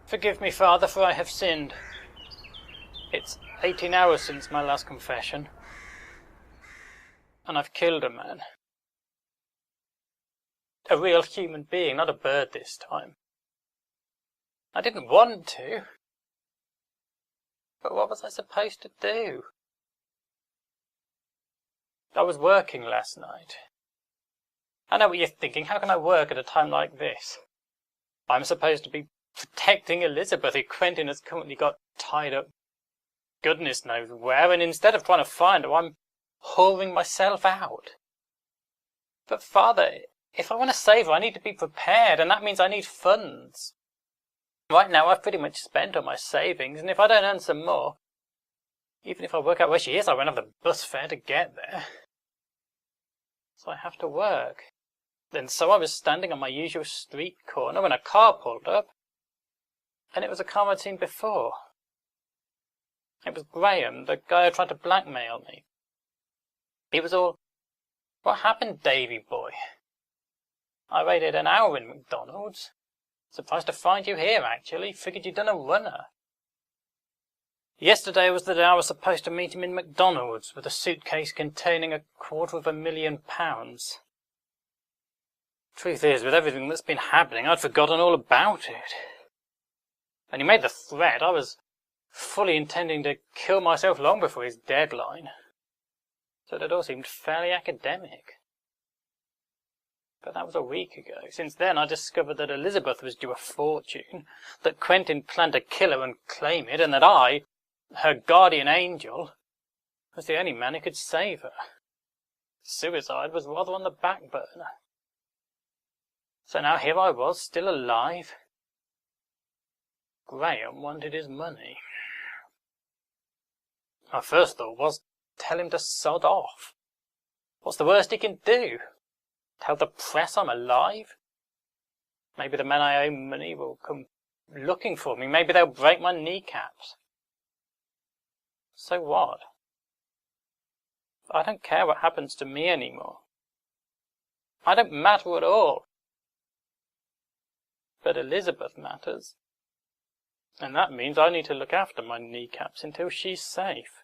Forgive me, Father, for I have sinned. It's 18 hours since my last confession, and I've killed a man. A real human being, not a bird this time. I didn't want to. But what was I supposed to do? I was working last night. I know what you're thinking. How can I work at a time like this? I'm supposed to be protecting Elizabeth, who Quentin has currently got tied up goodness knows where, and instead of trying to find her, I'm hauling myself out. But Father, if I want to save her, I need to be prepared, and that means I need funds. Right now, I've pretty much spent all my savings, and if I don't earn some more, even if I work out where she is, I won't have the bus fare to get there. So I have to work. Then so I was standing on my usual street corner when a car pulled up, and it was a car I'd seen before. It was Graham, the guy who tried to blackmail me. He was all, "What happened, Davy boy? I waited an hour in McDonald's. Surprised to find you here, actually. Figured you'd done a runner." Yesterday was the day I was supposed to meet him in McDonald's with a suitcase containing £250,000. Truth is, with everything that's been happening, I'd forgotten all about it. When he made the threat, I was fully intending to kill myself long before his deadline. So it all seemed fairly academic. But that was a week ago. Since then, I discovered that Elizabeth was due a fortune, that Quentin planned to kill her and claim it, and that I, her guardian angel, was the only man who could save her. Suicide was rather on the back burner. So now here I was, still alive. Graham wanted his money. My first thought was, tell him to sod off. What's the worst he can do? Tell the press I'm alive? Maybe the men I owe money will come looking for me. Maybe they'll break my kneecaps. So what? I don't care what happens to me anymore. I don't matter at all. But Elizabeth matters. And that means I need to look after my kneecaps until she's safe.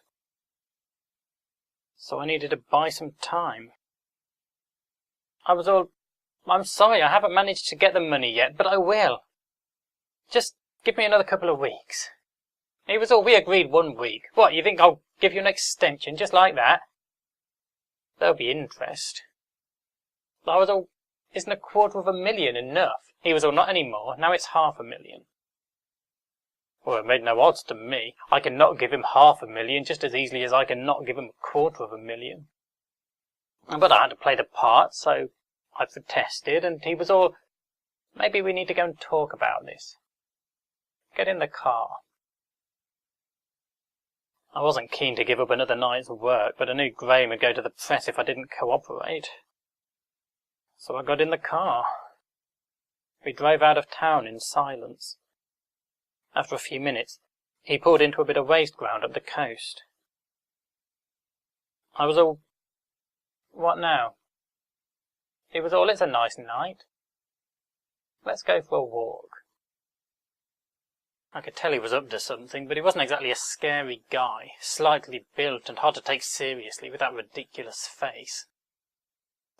So I needed to buy some time. I'm sorry I haven't managed to get the money yet, but I will. Just give me another couple of weeks. It was all we agreed 1 week. What, you think I'll give you an extension just like that? There'll be interest. I was all, isn't $250,000 enough? He was all, not anymore, now it's $500,000. Well, it made no odds to me. I can not give him $500,000 just as easily as I can not give him $250,000. But I had to play the part, so I protested, and he was all, maybe we need to go and talk about this. Get in the car. I wasn't keen to give up another night's work, but I knew Graham would go to the press if I didn't cooperate. So I got in the car. We drove out of town in silence. After a few minutes, he pulled into a bit of waste ground up the coast. I was all, what now? He was all, it's a nice night. Let's go for a walk. I could tell he was up to something, but he wasn't exactly a scary guy, slightly built and hard to take seriously with that ridiculous face.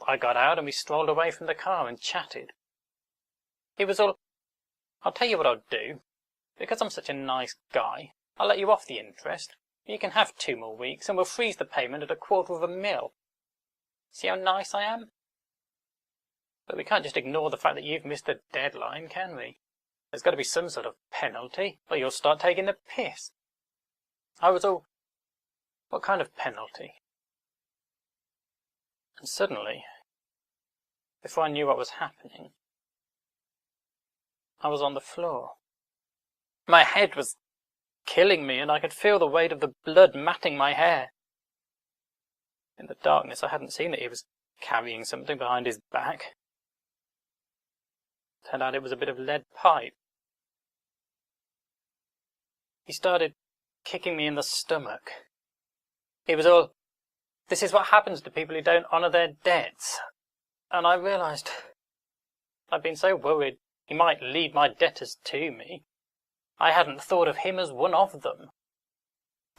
I got out and we strolled away from the car and chatted. He was all, I'll tell you what I'll do. Because I'm such a nice guy, I'll let you off the interest. You can have 2 more weeks and we'll freeze the payment at $250,000. See how nice I am? But we can't just ignore the fact that you've missed the deadline, can we? There's got to be some sort of penalty, or you'll start taking the piss. I was all, what kind of penalty? And suddenly, before I knew what was happening, I was on the floor. My head was killing me, and I could feel the weight of the blood matting my hair. In the darkness, I hadn't seen that he was carrying something behind his back. Turned out it was a bit of lead pipe. He started kicking me in the stomach. He was all, this is what happens to people who don't honour their debts. And I realised I'd been so worried he might lead my debtors to me. I hadn't thought of him as one of them.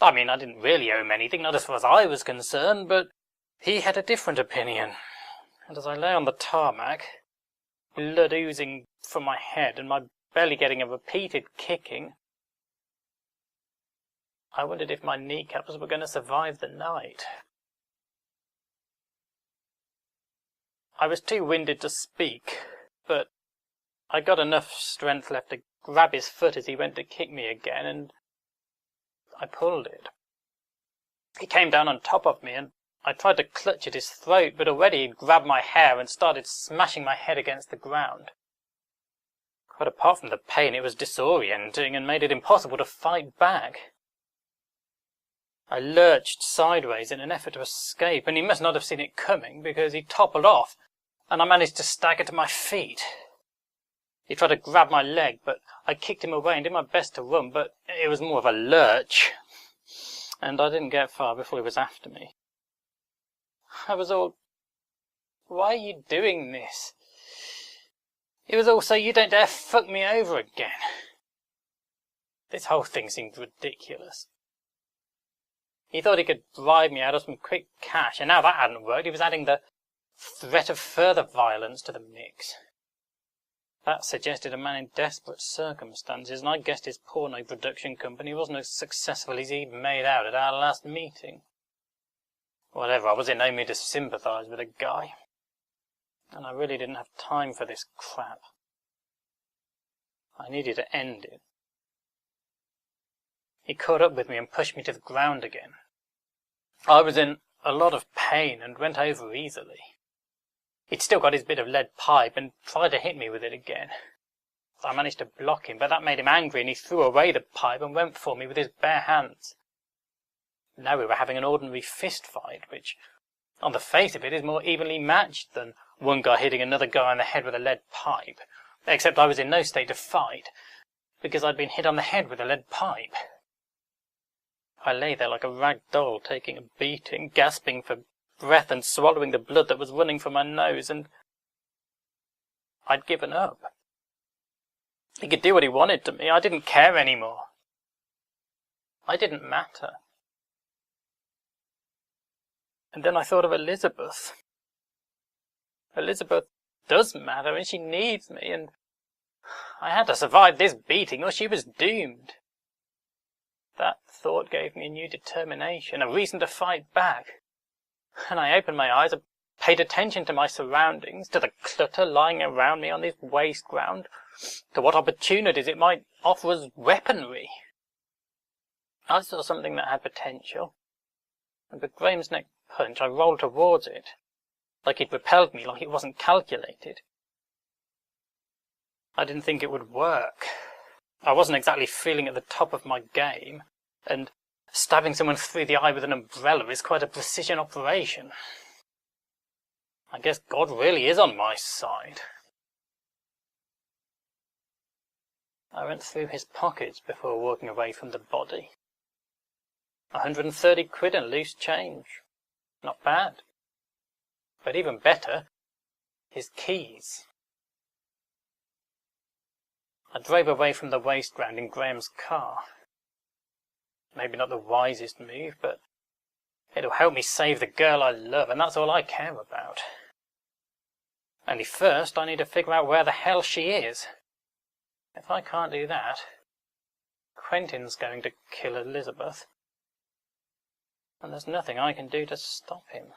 I mean, I didn't really owe him anything, not as far as I was concerned, but he had a different opinion. And as I lay on the tarmac, blood oozing from my head and my belly getting a repeated kicking, I wondered if my kneecaps were going to survive the night. I was too winded to speak, but I got enough strength left to grab his foot as he went to kick me again, and I pulled it. He came down on top of me, and I tried to clutch at his throat, but already he'd grabbed my hair and started smashing my head against the ground. Quite apart from the pain, it was disorienting and made it impossible to fight back. I lurched sideways in an effort to escape, and he must not have seen it coming, because he toppled off, and I managed to stagger to my feet. He tried to grab my leg, but I kicked him away and did my best to run, but it was more of a lurch, and I didn't get far before he was after me. I was all, "Why are you doing this?" It was all, "So you don't dare fuck me over again." This whole thing seemed ridiculous. He thought he could bribe me out of some quick cash, and now that hadn't worked, he was adding the threat of further violence to the mix. That suggested a man in desperate circumstances, and I guessed his porno production company wasn't as successful as he'd made out at our last meeting. Whatever, I was in no mood to sympathise with the guy, and I really didn't have time for this crap. I needed to end it. He caught up with me and pushed me to the ground again. I was in a lot of pain and went over easily. He'd still got his bit of lead pipe and tried to hit me with it again. I managed to block him, but that made him angry, and he threw away the pipe and went for me with his bare hands. Now we were having an ordinary fist fight, which, on the face of it, is more evenly matched than one guy hitting another guy on the head with a lead pipe, except I was in no state to fight, because I'd been hit on the head with a lead pipe. I lay there like a rag doll, taking a beating, gasping for breath and swallowing the blood that was running from my nose, and I'd given up. He could do what he wanted to me. I didn't care anymore. I didn't matter. And then I thought of Elizabeth. Elizabeth does matter, and she needs me, and I had to survive this beating, or she was doomed. That thought gave me a new determination, a reason to fight back. And I opened my eyes and paid attention to my surroundings, to the clutter lying around me on this waste ground, to what opportunities it might offer as weaponry. I saw something that had potential, and with Graham's neck punch I rolled towards it, like he'd repelled me, like it wasn't calculated. I didn't think it would work. I wasn't exactly feeling at the top of my game, and stabbing someone through the eye with an umbrella is quite a precision operation. I guess God really is on my side. I went through his pockets before walking away from the body. 130 quid in loose change. Not bad. But even better, his keys. I drove away from the waste ground in Graham's car. Maybe not the wisest move, but it'll help me save the girl I love, and that's all I care about. Only first I need to figure out where the hell she is. If I can't do that, Quentin's going to kill Elizabeth, and there's nothing I can do to stop him.